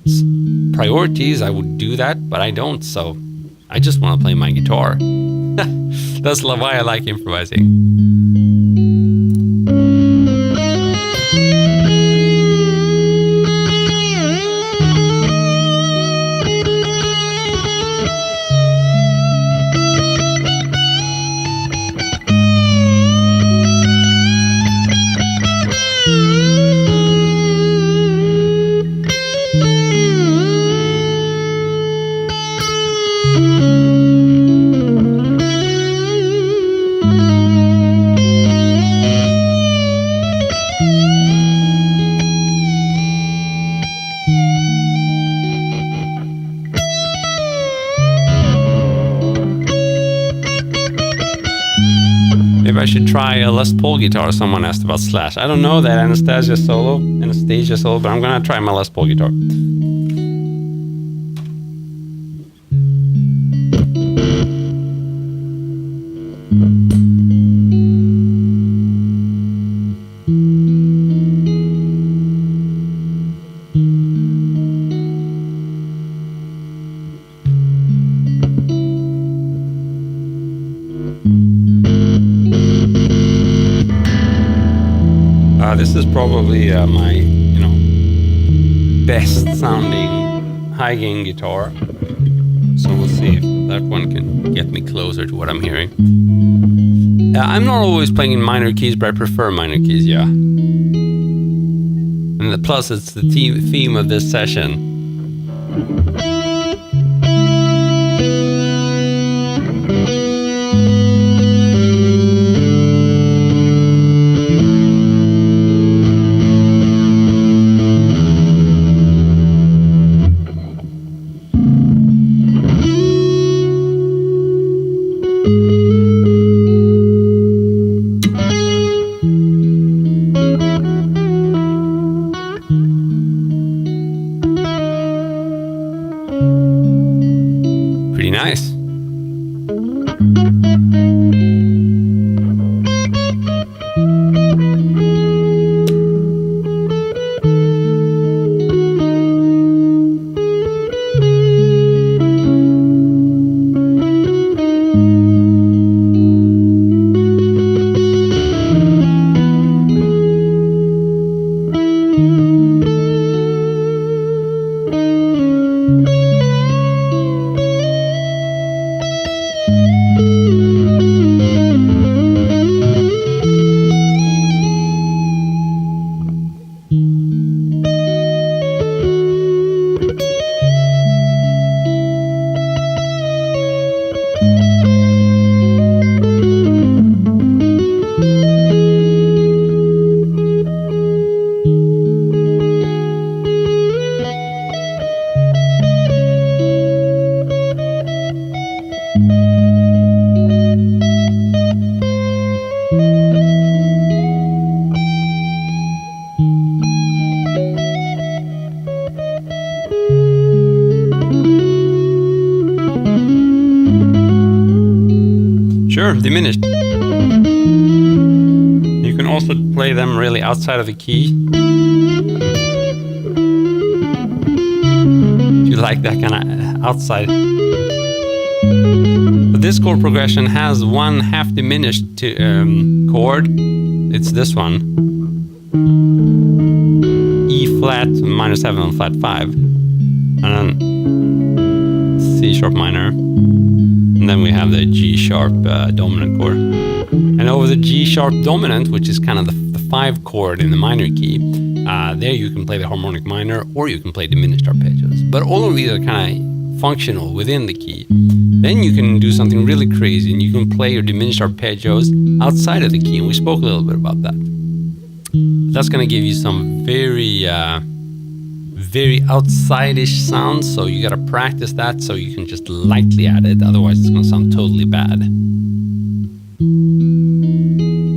priorities, I would do that, but I don't. So I just want to play my guitar. That's why I like improvising. Maybe I should try a Les Paul guitar. Someone asked about Slash. I don't know that Anastasia solo, but I'm gonna try my Les Paul guitar. This is probably my, best sounding high gain guitar. So we'll see if that one can get me closer to what I'm hearing. I'm not always playing in minor keys, but I prefer minor keys, yeah. And plus it's the theme of this session. Sure, diminished. You can also play them really outside of the key. If you like that kind of outside. But this chord progression has one half diminished chord. It's this one. E flat minor 7 on flat 5. And then C sharp minor. And then we have the G sharp dominant chord. And over the G sharp dominant, which is kind of the 5 chord in the minor key, there you can play the harmonic minor or you can play diminished arpeggios. But all of these are kind of functional within the key. Then you can do something really crazy and you can play your diminished arpeggios outside of the key. And we spoke a little bit about that. That's going to give you some very outside-ish sounds. So you got to practice that so you can just lightly add it. Otherwise it's going to sound totally bad.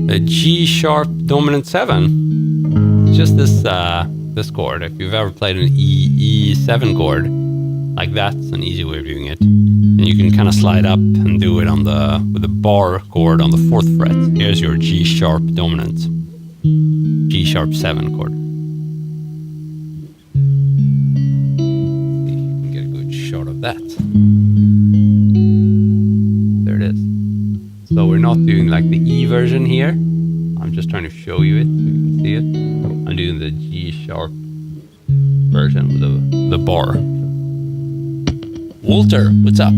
The G sharp dominant 7. It's just this chord. If you've ever played an E7 chord, like that's an easy way of doing it. And you can kind of slide up and do it on with the bar chord on the 4th fret. Here's your G sharp dominant, G sharp 7 chord. See if you can get a good shot of that. There it is. So we're not doing like the E version here. I'm just trying to show you it so you can see it. I'm doing the G sharp version with the bar. Walter, what's up?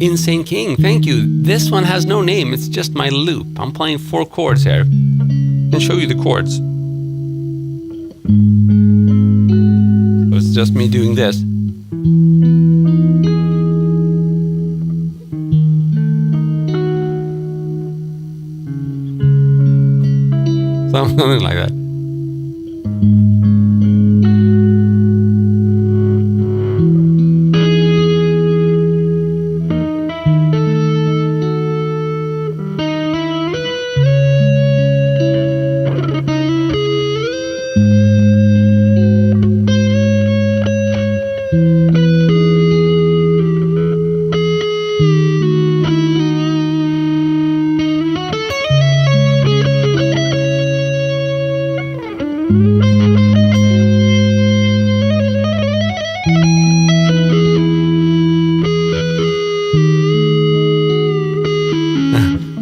Insane King, thank you. This one has no name, it's just my loop. I'm playing 4 chords here. I can show you the chords. So it's just me doing this. Something like that.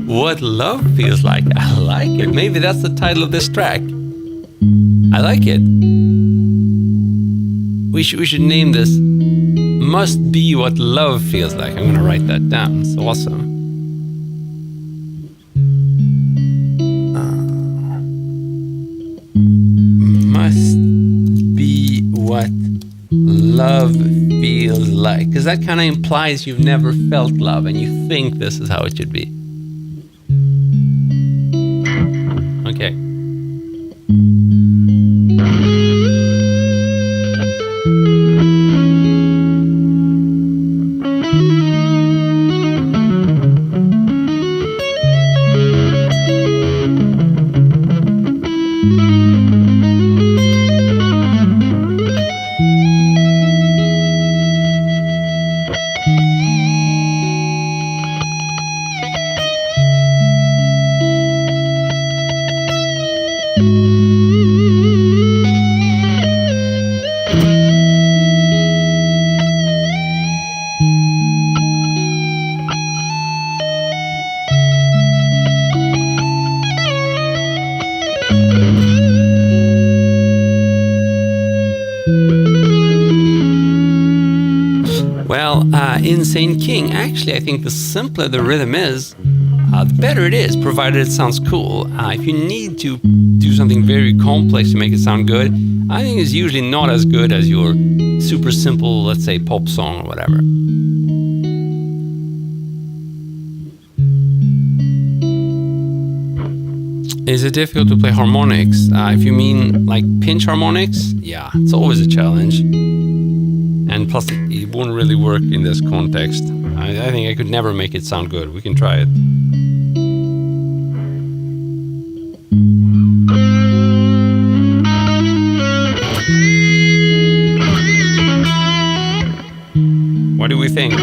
What love feels like. I like it. Maybe that's the title of this track. I like it. We should name this Must Be What Love Feels Like. I'm gonna write that down. It's awesome. Must be what love feels like, because that kind of implies you've never felt love and you think this is how it should be. Okay. Well, Insane King, actually, I think the simpler the rhythm is, the better it is, provided it sounds cool. If you need to do something very complex to make it sound good, I think it's usually not as good as your super simple, let's say, pop song or whatever. Is it difficult to play harmonics? If you mean like pinch harmonics, yeah, it's always a challenge. And plus, it won't really work in this context. I think I could never make it sound good. We can try it. What do we think?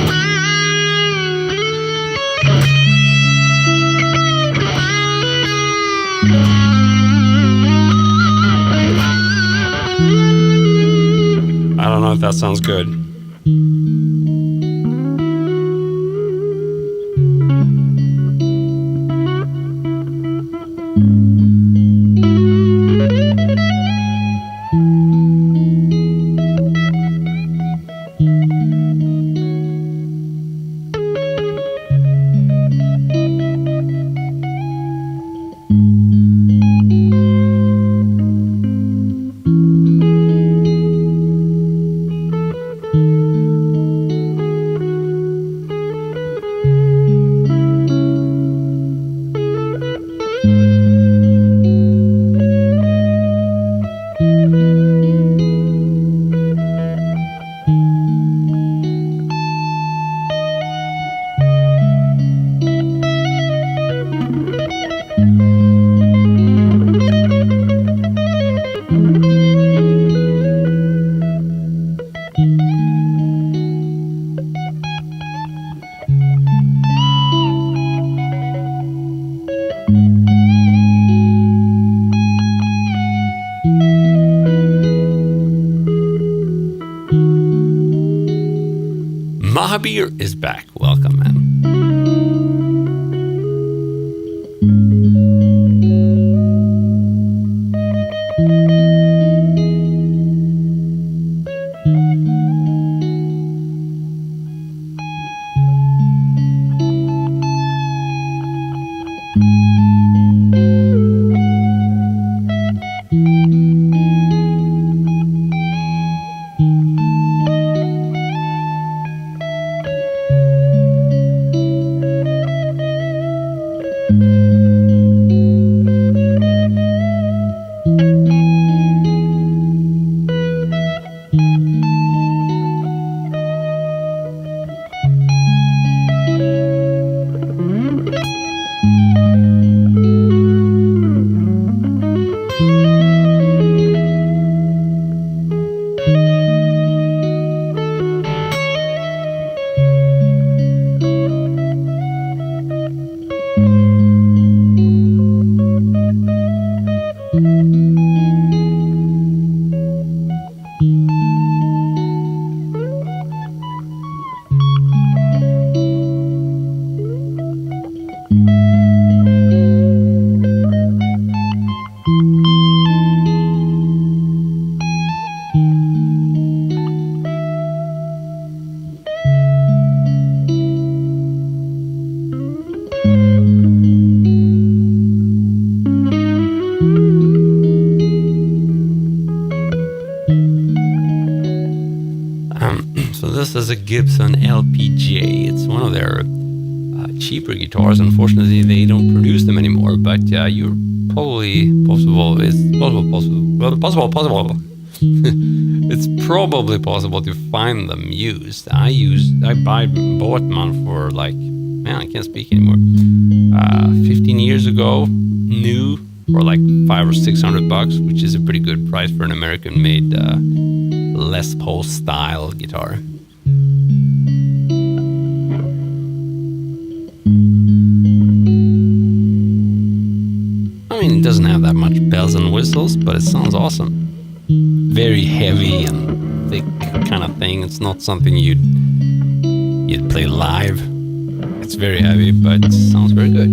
I don't know if that sounds good. Mahabir is back. Welcome, man. Gibson LPJ. It's one of their cheaper guitars. Unfortunately, they don't produce them anymore, but you're probably possible. It's possible. It's probably possible to find them used. I bought one for like, man, I can't speak anymore. 15 years ago, new, for like $500 or $600, which is a pretty good price for an American-made Les Paul style guitar. I mean, it doesn't have that much bells and whistles, but it sounds awesome. Very heavy and thick kind of thing. It's not something you'd play live. It's very heavy, but it sounds very good.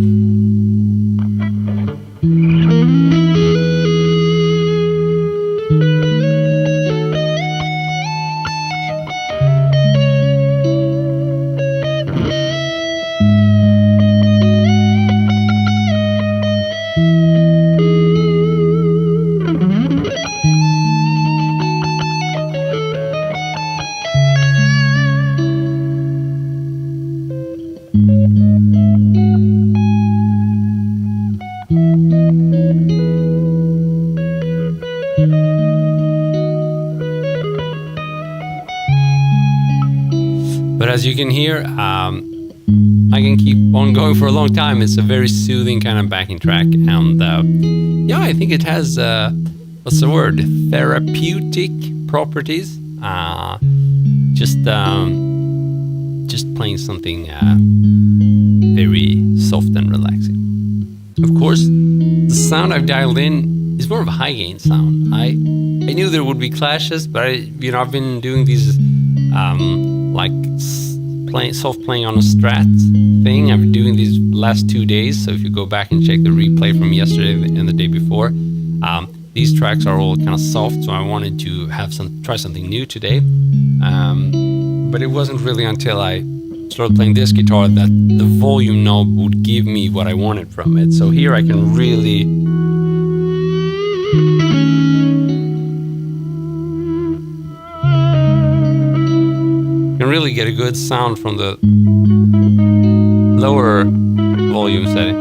But as you can hear, I can keep on going for a long time. It's a very soothing kind of backing track, and yeah, I think it has what's the word? Therapeutic properties. Just playing something very soft and relaxing. Of course, the sound I've dialed in is more of a high gain sound. I knew there would be clashes, but I've been doing these like soft playing on a Strat thing. I've been doing these last 2 days, so if you go back and check the replay from yesterday and the day before, these tracks are all kind of soft, so I wanted to try something new today. But it wasn't really until I started playing this guitar that the volume knob would give me what I wanted from it. So here I can really get a good sound from the lower volume setting.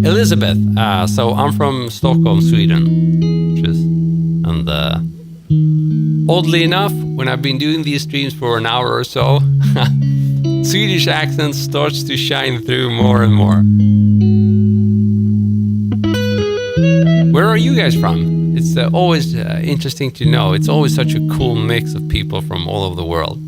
Elizabeth, so I'm from Stockholm, Sweden, and oddly enough, when I've been doing these streams for an hour or so, Swedish accent starts to shine through more and more. Where are you guys from? It's always interesting to know. It's always such a cool mix of people from all over the world.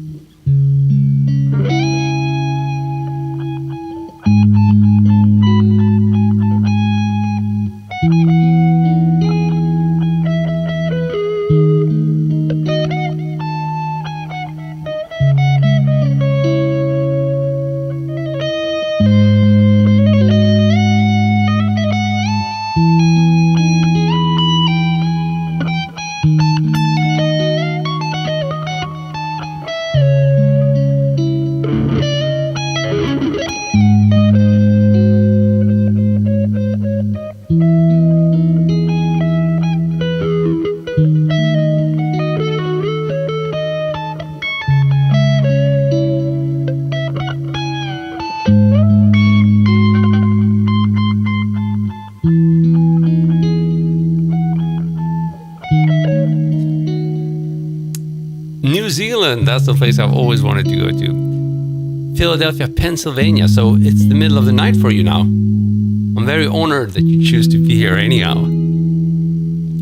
New Zealand, that's the place I've always wanted to go to. Philadelphia, Pennsylvania, so it's the middle of the night for you now. I'm very honored that you choose to be here anyhow.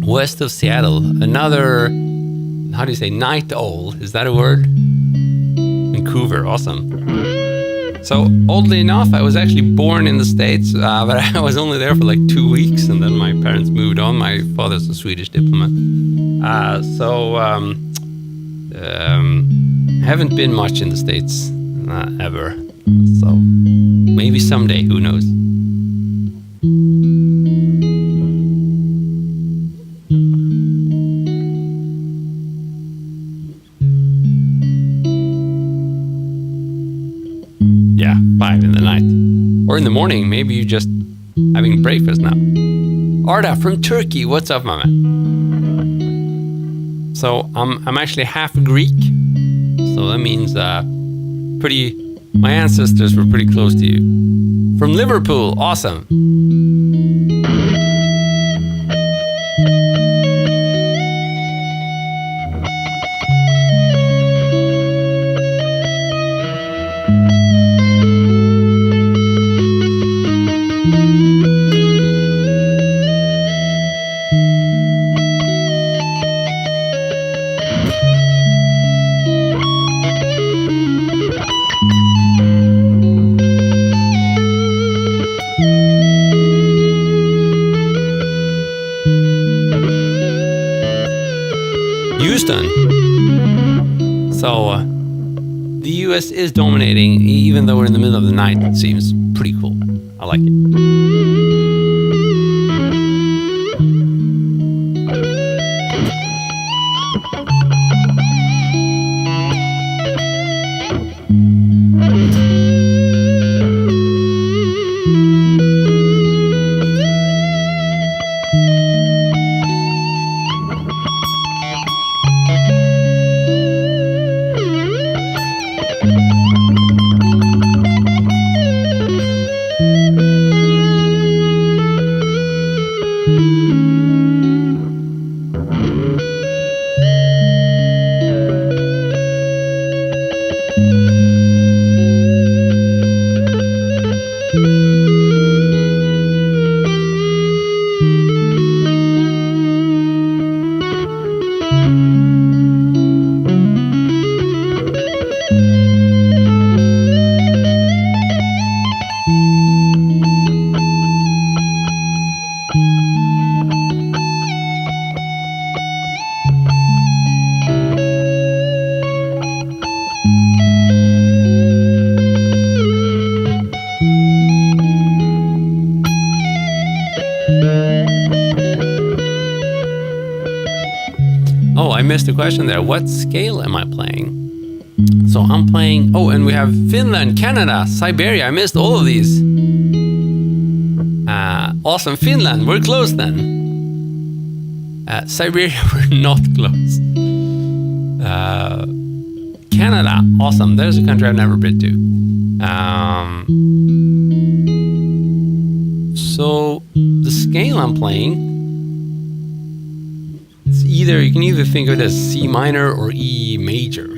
West of Seattle, another, how do you say, night owl, is that a word? Vancouver, awesome. So oddly enough, I was actually born in the States, but I was only there for like 2 weeks, and then my parents moved on. My father's a Swedish diplomat. Haven't been much in the States, ever. So maybe someday, who knows? Yeah, 5 in the night. in the morning. Maybe you're just having breakfast now. Arda from Turkey, what's up, my man? So I'm actually half Greek, so that means my ancestors were pretty close to you. From Liverpool, awesome. Houston. So the US is dominating, even though we're in the middle of the night. It seems pretty cool. I like it. Oh, I missed a question there. What scale am I playing? So I'm playing... Oh, and we have Finland, Canada, Siberia. I missed all of these. Awesome. Finland, we're close then. Siberia, we're not close. Canada, awesome. There's a country I've never been to. So the scale I'm playing... You can either think of it as C minor or E major.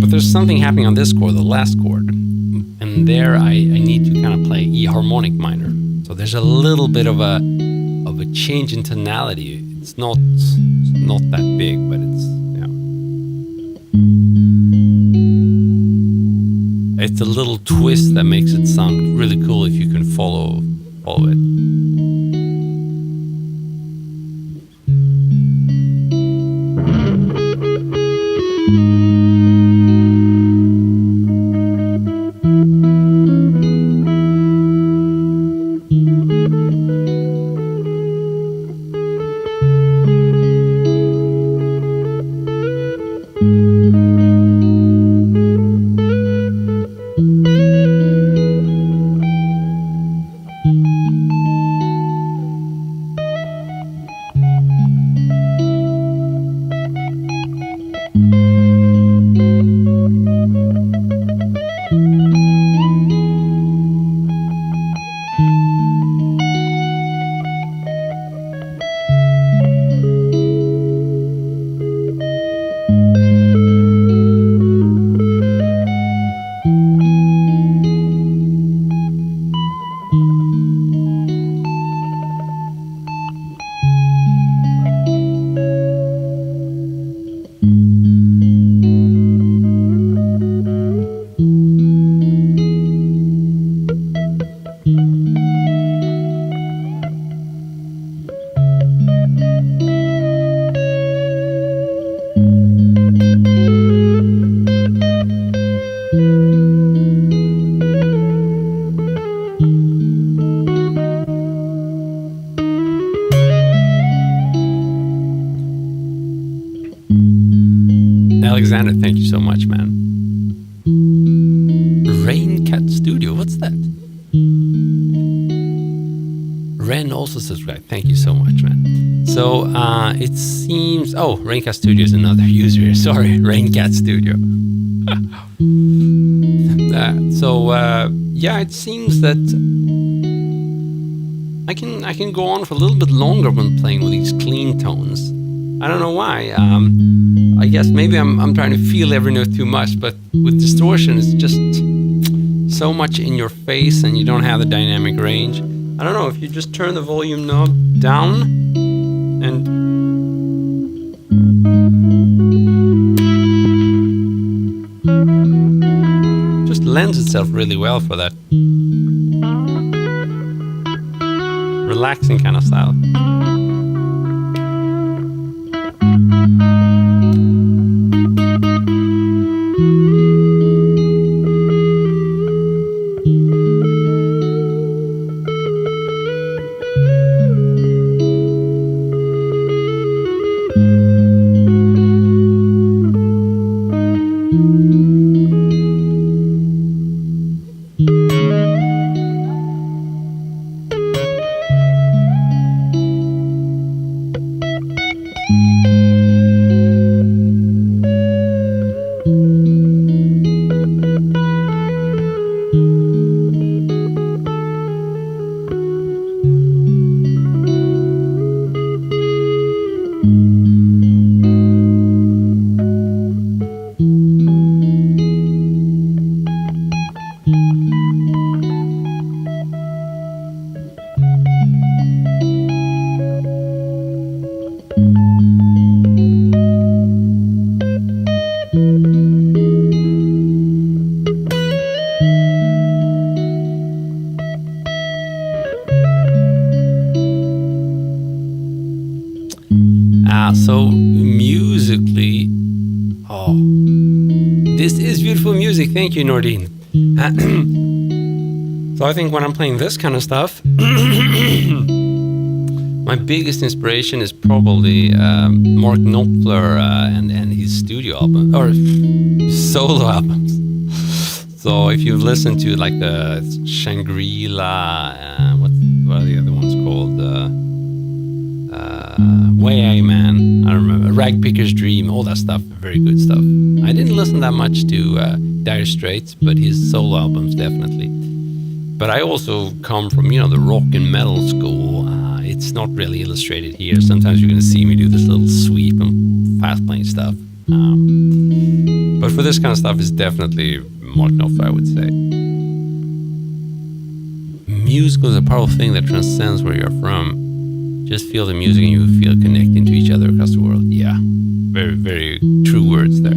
But there's something happening on this chord, the last chord. And there I need to kind of play E harmonic minor. So there's a little bit of a change in tonality. It's not that big, but it's it's a little twist that makes it sound really cool if you can follow it. Alexander, thank you so much, man. Raincat Studio, what's that? Ren also subscribed. Thank you so much, man. So it seems... Oh, Raincat Studio is another user here. Sorry, Raincat Studio. Yeah, it seems that I can go on for a little bit longer when playing with these clean tones. I don't know why. I guess maybe I'm trying to feel every note too much, but with distortion, it's just so much in your face and you don't have the dynamic range. I don't know, if you just turn the volume knob down and just lends itself really well for that relaxing kind of style. So musically, oh, this is beautiful music. Thank you, Nordine. So I think when I'm playing this kind of stuff, my biggest inspiration is probably Mark Knopfler and his studio album or solo albums. So if you've listened to like the Shangri-La, what are the other ones called? Way Man, I remember, Ragpicker's Dream, all that stuff, very good stuff. I didn't listen that much to Dire Straits, but his solo albums definitely. But I also come from, the rock and metal school. It's not really illustrated here. Sometimes you're going to see me do this little sweep and fast playing stuff. But for this kind of stuff, it's definitely Mark Knopfler, I would say. Musical is a powerful thing that transcends where you're from. Just feel the music and you feel connecting to each other across the world. Yeah, very, very true words there.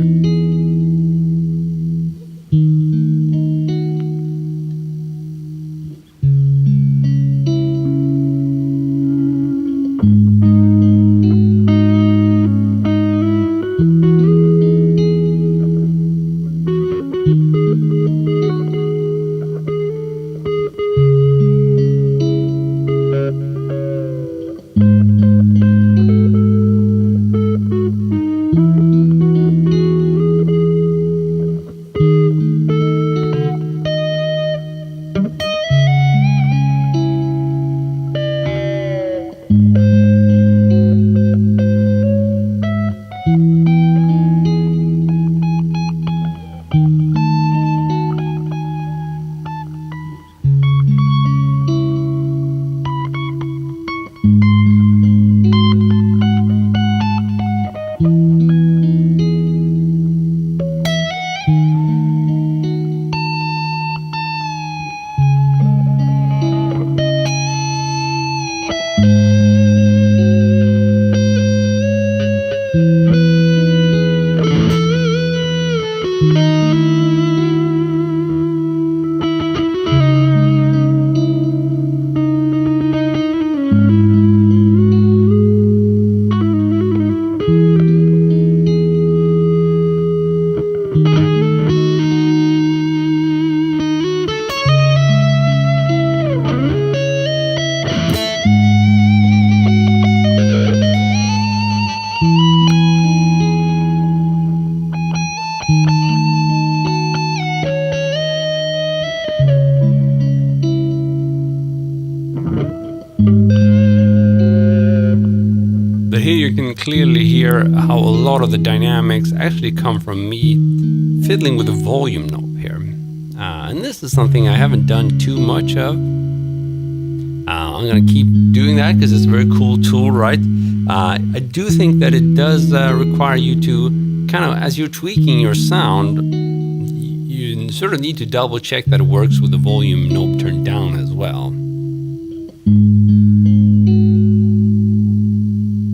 here you can clearly hear how a lot of the dynamics actually come from me fiddling with the volume knob here. And this is something I haven't done too much of. I'm going to keep doing that because it's a very cool tool, right? I do think that it does require you to kind of, as you're tweaking your sound, you sort of need to double check that it works with the volume knob turned down as well.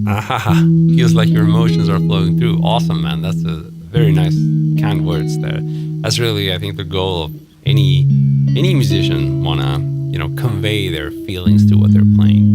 Ahaha, feels like your emotions are flowing through. Awesome, man. That's a very nice, kind words there. That's really, I think, the goal of any musician wanna, convey their feelings to what they're playing.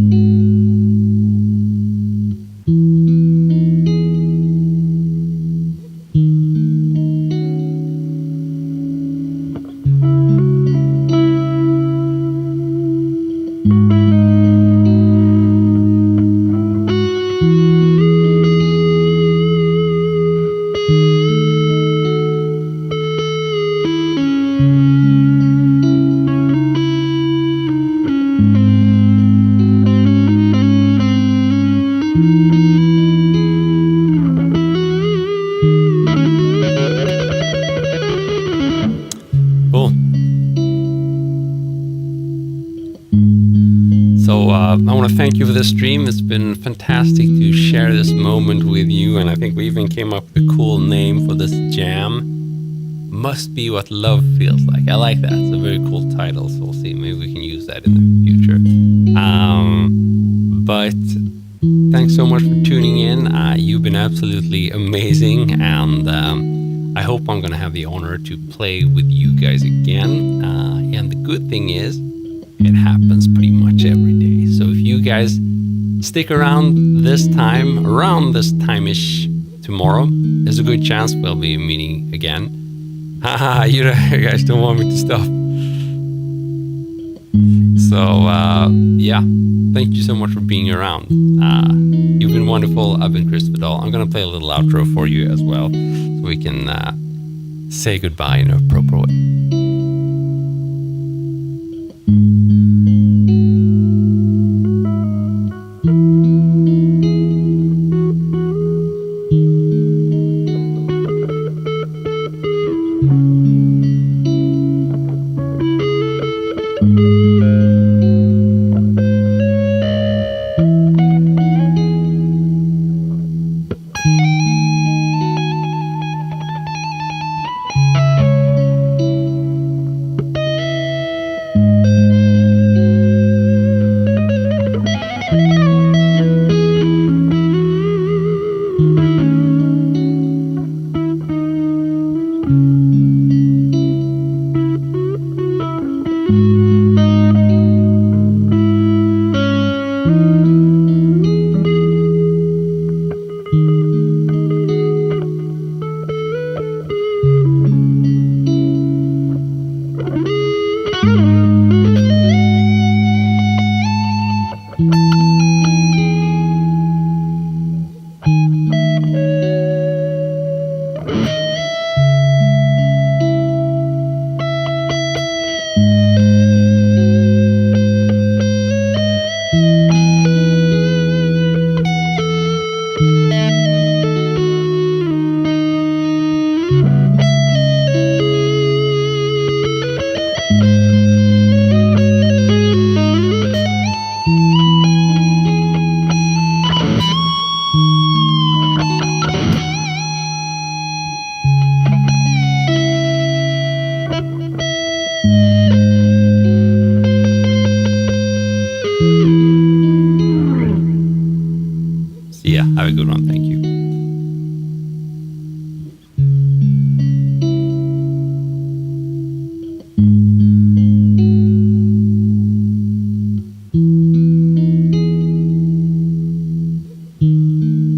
I want to thank you for this stream. It's been fantastic to share this moment with you, and I think we even came up with a cool name for this jam. Must Be What Love Feels Like. I like that. It's a very cool title, so we'll see. Maybe we can use that in the future. But thanks so much for tuning in. You've been absolutely amazing, and I hope I'm going to have the honor to play with you guys again. And the good thing is, it happens pretty much every day. So if you guys stick around this time-ish tomorrow, there's a good chance we'll be meeting again. Haha, you guys don't want me to stop. So, thank you so much for being around. You've been wonderful. I've been Chris Vidal. I'm going to play a little outro for you as well, so we can say goodbye in a proper way. Have a good one. Thank you.